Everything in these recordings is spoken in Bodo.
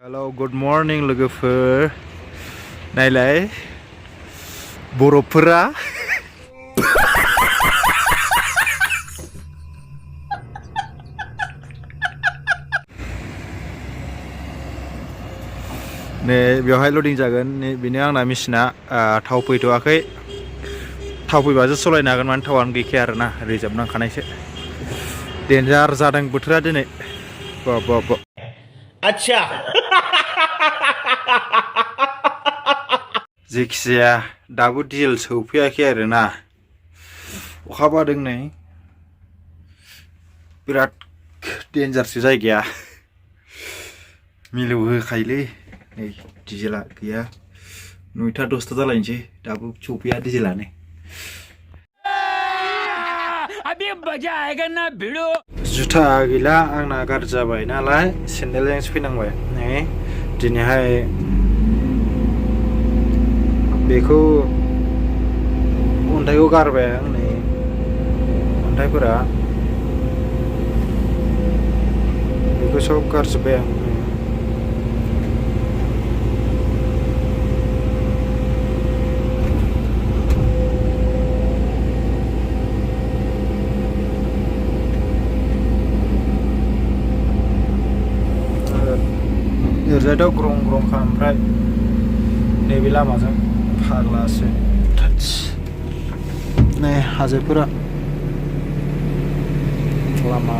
Hello, good morning लोगोफोर नायलाय बर'फोरा नै बेवहाय लडिं जागोन नै बेनो आंना मेसिना थाव फैथ'वाखै थाव फैबासो सलायनो हागोन माने थावानो गैखाया आरोना रिजार्भ नांखानायसो डेन्जार जादों बोथोरा दिनै ब अच्छा जेखिजाया दाबो डिजेल सौफैयाखै आरोना अखा बादों नै बिराद डेन्जारसो जायगाया मिलौहोखायोलै नै डिजेला गैया 9टा 10टा जालायनोसै दाबो सौफैया डिजेलानो अभी मजा आएगा ना भिड़ो जुथा गैला आंना गाज्रि जाबाय नालाय सेन्देलजोंसो फैनांबाय नै दिनैहाय बेखौ अन्थाइखौ गारबाय आं नै अन्थाइफोरा बेखौ सब गारजोब्बाय आं ओरैजायथ' ग्रं ग्रंखा ओमफ्राय नैबे लामाजों फाग्लासो नै हाजोफोरा लामा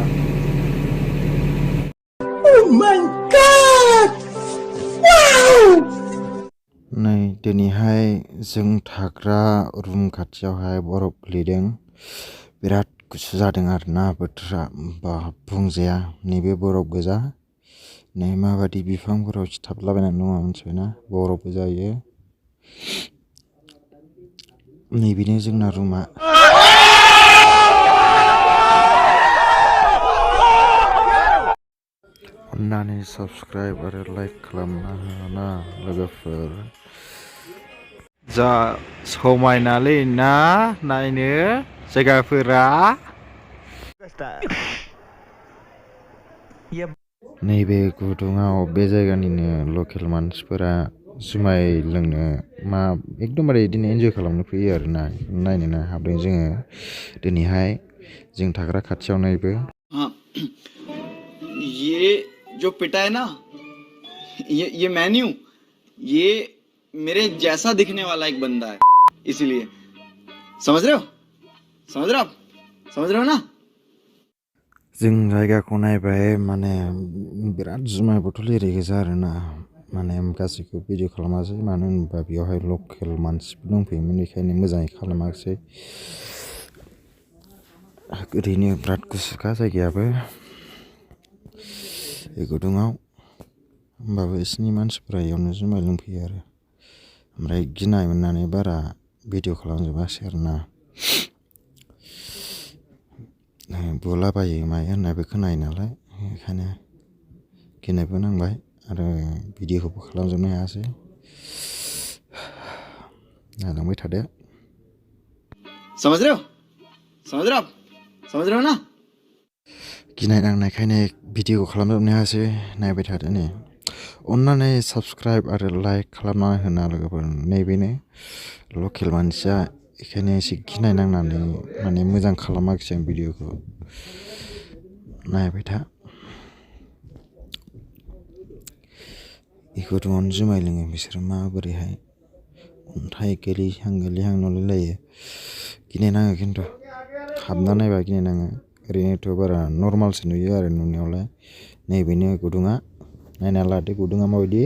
नै दिनैहाय जों थाग्रा रुम खाथियावहाय बरफ गोलैदों बिराद गुसु जादों आरोना बोथोरा बा बुंजाया नैबे बरफ गोजा नै माबायदि बिफांफोराव सिथाबलाबायनानै दङ मिथिबायना बरफबो जायो नैबेनो जोंना रुमा अन्नानै साबस्क्राइब आरो लाइक खालामना होना लोगोफोर जा समायनालै ना नायनो जायगाफोरा नैबे गुदुङाव बे जायगानिनो लकेल मानसिफोरा जुमाय लोंनो मा एकदमबारे बिदिनो एन्जय खालामनो फैयो आरोना नायनो हाबदों जोङो दिनैहाय जों थाग्रा खाथियाव नायबो ये जो पिटा है ना ये मैं नहीं हूं ये मेरे जैसा दिखने वाला एक बंदा है इसीलिए समझ रहे हो ना जों जायगाखौ नायबाय माने बिराद जुमाय बथल एरि गोजा आरोना माने गासैखौ भिडिअ खालामासै मानो होनोबा बेवहाय लकेल मानसिफोर दंफैयोमोन बेखायनो मोजाङै खालामाखिसै ओरैनो बिराद गुसुखा जायगायाबो बे गुदुङाव होमबाबो बिसिनि मानसिफ्रा इयावनो जुमाय लोंफैयो आरो ओमफ्राय गिनाय मोननानै बारा भिडिअ खालामजोबासै आरोना बुलाबायो मायो होननायबो खोनायो नालाय बेखायनो गिनायबो नांबाय आरो भिडिअखौबो खालामजोबनो हायासै नायलांबाय थादो समझ रहे हो ना गिनाय नांनायखायनो भिडिअखौ खालामजोबनो हायासै नायबाय थादो नै अन्नानै साबस्क्राइब आरो लाइक खालामना होना लोगोफोर नैबेनो लकेल मानसिया बेखायनो एसे गिनाय नांनानै माने मोजां खालामाखिसै आं भिडिअखौ नायबाय था गुदुङावनो जुमाय लोङो बिसोरो माबोरैहाय अन्थाइ गोलैहां नुलायलायो गिनाय नाङो खिन्थु हाबना नायबा गिनाय नाङो ओरैनोथ' बारा नर्मालसो नुयो आरो नुनायावलाय नैबेनो गुदुङा नायना लादो गुदुङा माबायदि